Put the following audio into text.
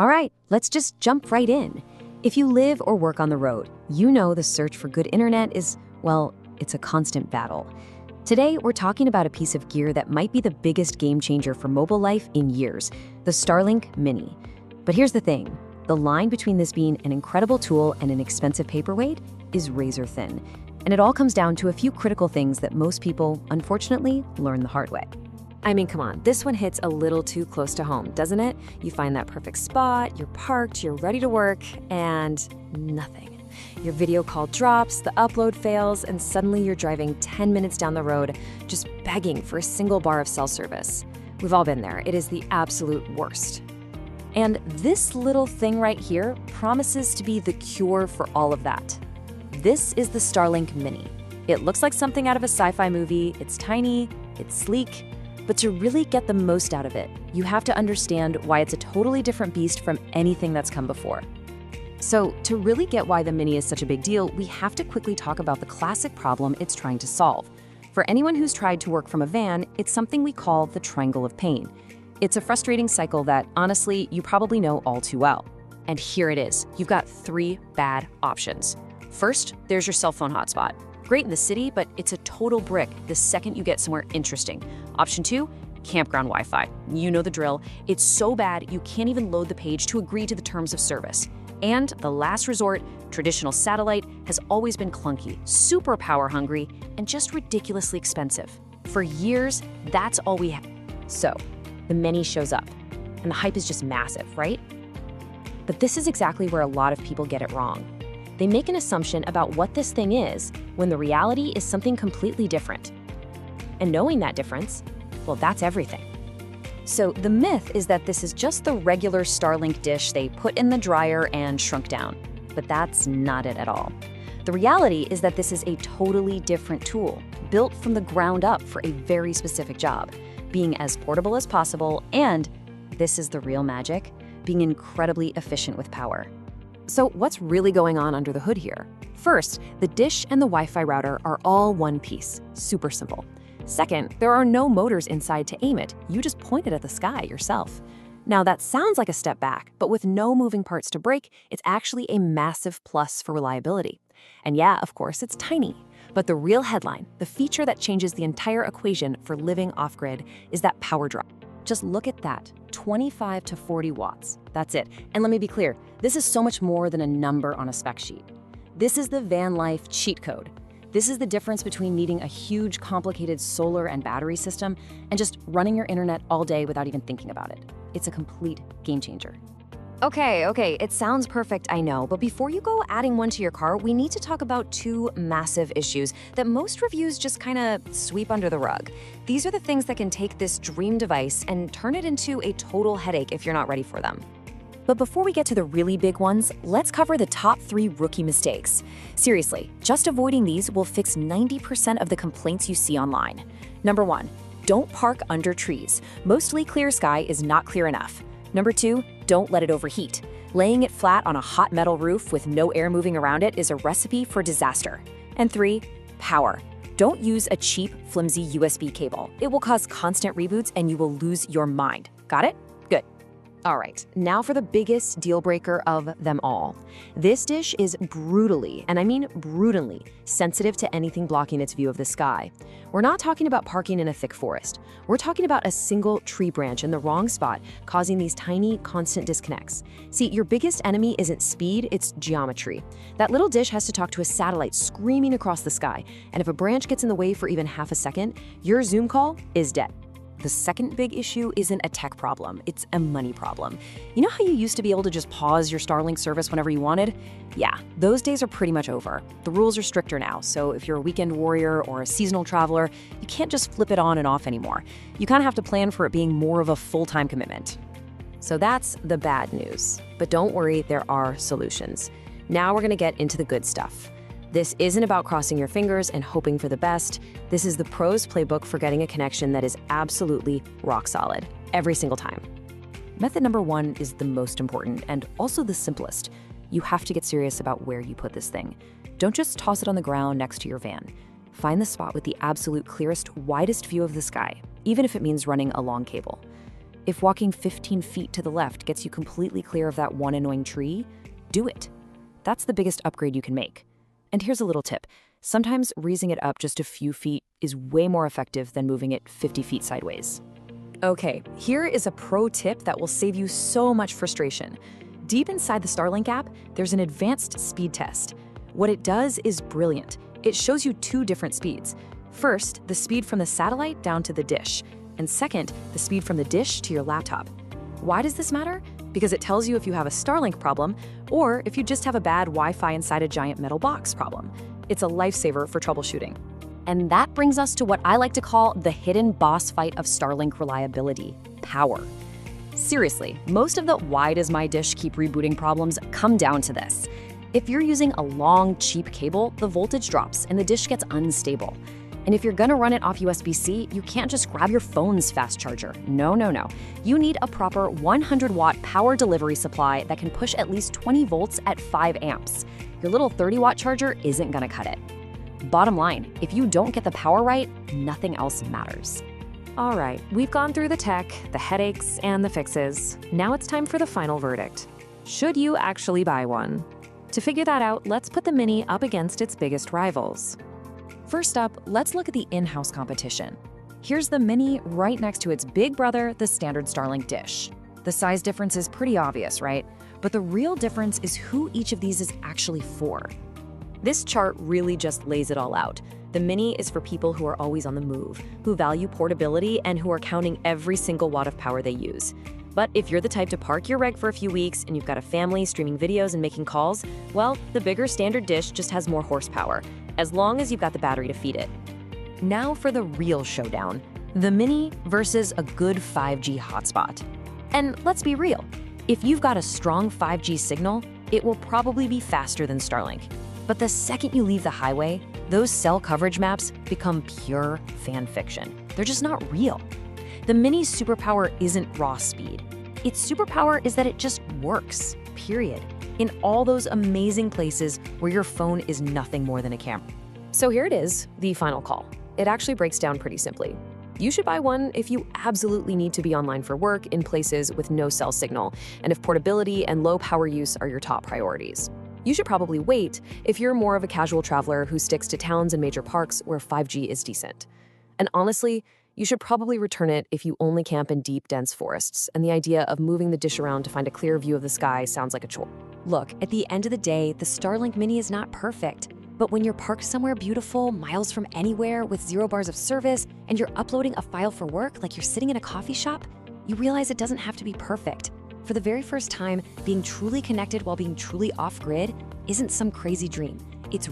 All right, let's just jump right in. If you live or work on the road, you know the search for good internet is, well, it's a constant battle. Today, we're talking about a piece of gear that might be the biggest game changer for mobile life in years, the Starlink Mini. But here's the thing, the line between this being an incredible tool and an expensive paperweight is razor thin. And it all comes down to a few critical things that most people, unfortunately, learn the hard way. I mean, come on, this one hits a little too close to home, doesn't it? You find that perfect spot, you're parked, you're ready to work, and nothing. Your video call drops, the upload fails, and suddenly you're driving 10 minutes down the road, just begging for a single bar of cell service. We've all been there. It is the absolute worst. And this little thing right here promises to be the cure for all of that. This is the Starlink Mini. It looks like something out of a sci-fi movie. It's tiny, it's sleek, but to really get the most out of it, you have to understand why it's a totally different beast from anything that's come before. So, to really get why the Mini is such a big deal, we have to quickly talk about the classic problem it's trying to solve. For anyone who's tried to work from a van, it's something we call the triangle of pain. It's a frustrating cycle that, honestly, you probably know all too well. And here it is. You've got three bad options. First, there's your cell phone hotspot. Great in the city, but it's a total brick the second you get somewhere interesting. Option 2, campground Wi-Fi. You know the drill. It's so bad you can't even load the page to agree to the terms of service. And the last resort, traditional satellite, has always been clunky, super power hungry, and just ridiculously expensive. For years, that's all we had. So, the Mini shows up, and the hype is just massive, right? But this is exactly where a lot of people get it wrong. They make an assumption about what this thing is when the reality is something completely different. And knowing that difference, well, that's everything. So the myth is that this is just the regular Starlink dish they put in the dryer and shrunk down. But that's not it at all. The reality is that this is a totally different tool, built from the ground up for a very specific job, being as portable as possible, and, this is the real magic, being incredibly efficient with power. So what's really going on under the hood here? First, the dish and the Wi-Fi router are all one piece, super simple. Second, there are no motors inside to aim it. You just point it at the sky yourself. Now that sounds like a step back, but with no moving parts to break, it's actually a massive plus for reliability. And yeah, of course, it's tiny. But the real headline, the feature that changes the entire equation for living off-grid, is that power draw. Just look at that, 25 to 40 watts. That's it. And let me be clear, this is so much more than a number on a spec sheet. This is the van life cheat code. This is the difference between needing a huge, complicated solar and battery system and just running your internet all day without even thinking about it. It's a complete game changer. Okay, it sounds perfect, I know, but before you go adding one to your car, we need to talk about two massive issues that most reviews just kind of sweep under the rug. These are the things that can take this dream device and turn it into a total headache if you're not ready for them. But before we get to the really big ones, let's cover the top 3 rookie mistakes. Seriously, just avoiding these will fix 90% of the complaints you see online. Number 1, don't park under trees. Mostly clear sky is not clear enough. Number 2, don't let it overheat. Laying it flat on a hot metal roof with no air moving around it is a recipe for disaster. And 3, power. Don't use a cheap, flimsy USB cable. It will cause constant reboots and you will lose your mind. Got it? Good. All right, now for the biggest deal breaker of them all. This dish is brutally, and I mean brutally, sensitive to anything blocking its view of the sky. We're not talking about parking in a thick forest. We're talking about a single tree branch in the wrong spot, causing these tiny, constant disconnects. See, your biggest enemy isn't speed, it's geometry. That little dish has to talk to a satellite screaming across the sky, and if a branch gets in the way for even half a second, your Zoom call is dead. The second big issue isn't a tech problem, it's a money problem. You know how you used to be able to just pause your Starlink service whenever you wanted? Yeah, those days are pretty much over. The rules are stricter now, so if you're a weekend warrior or a seasonal traveler, you can't just flip it on and off anymore. You kind of have to plan for it being more of a full-time commitment. So that's the bad news. But don't worry, there are solutions. Now we're gonna get into the good stuff. This isn't about crossing your fingers and hoping for the best. This is the pro's playbook for getting a connection that is absolutely rock solid, every single time. Method number 1 is the most important and also the simplest. You have to get serious about where you put this thing. Don't just toss it on the ground next to your van. Find the spot with the absolute clearest, widest view of the sky, even if it means running a long cable. If walking 15 feet to the left gets you completely clear of that one annoying tree, do it. That's the biggest upgrade you can make. And here's a little tip. Sometimes raising it up just a few feet is way more effective than moving it 50 feet sideways. Okay, here is a pro tip that will save you so much frustration. Deep inside the Starlink app, there's an advanced speed test. What it does is brilliant. It shows you two different speeds. First, the speed from the satellite down to the dish, and second, the speed from the dish to your laptop. Why does this matter? Because it tells you if you have a Starlink problem or if you just have a bad Wi-Fi inside a giant metal box problem. It's a lifesaver for troubleshooting. And that brings us to what I like to call the hidden boss fight of Starlink reliability: power. Seriously, most of the "why does my dish keep rebooting" problems come down to this. If you're using a long, cheap cable, the voltage drops and the dish gets unstable. And if you're gonna run it off USB-C, you can't just grab your phone's fast charger. No, no, no. You need a proper 100-watt power delivery supply that can push at least 20 volts at 5 amps. Your little 30-watt charger isn't gonna cut it. Bottom line, if you don't get the power right, nothing else matters. All right, we've gone through the tech, the headaches, and the fixes. Now it's time for the final verdict. Should you actually buy one? To figure that out, let's put the Mini up against its biggest rivals. First up, let's look at the in-house competition. Here's the Mini right next to its big brother, the standard Starlink dish. The size difference is pretty obvious, right? But the real difference is who each of these is actually for. This chart really just lays it all out. The Mini is for people who are always on the move, who value portability, and who are counting every single watt of power they use. But if you're the type to park your rig for a few weeks and you've got a family streaming videos and making calls, well, the bigger standard dish just has more horsepower, as long as you've got the battery to feed it. Now for the real showdown, the Mini versus a good 5G hotspot. And let's be real, if you've got a strong 5G signal, it will probably be faster than Starlink. But the second you leave the highway, those cell coverage maps become pure fan fiction. They're just not real. The Mini's superpower isn't raw speed. Its superpower is that it just works, period, in all those amazing places where your phone is nothing more than a camera. So here it is, the final call. It actually breaks down pretty simply. You should buy one if you absolutely need to be online for work in places with no cell signal, and if portability and low power use are your top priorities. You should probably wait if you're more of a casual traveler who sticks to towns and major parks where 5G is decent. And honestly, you should probably return it if you only camp in deep, dense forests, and the idea of moving the dish around to find a clear view of the sky sounds like a chore. Look, at the end of the day, the Starlink Mini is not perfect, but when you're parked somewhere beautiful, miles from anywhere, with 0 bars of service, and you're uploading a file for work like you're sitting in a coffee shop, you realize it doesn't have to be perfect. For the very first time, being truly connected while being truly off-grid isn't some crazy dream. It's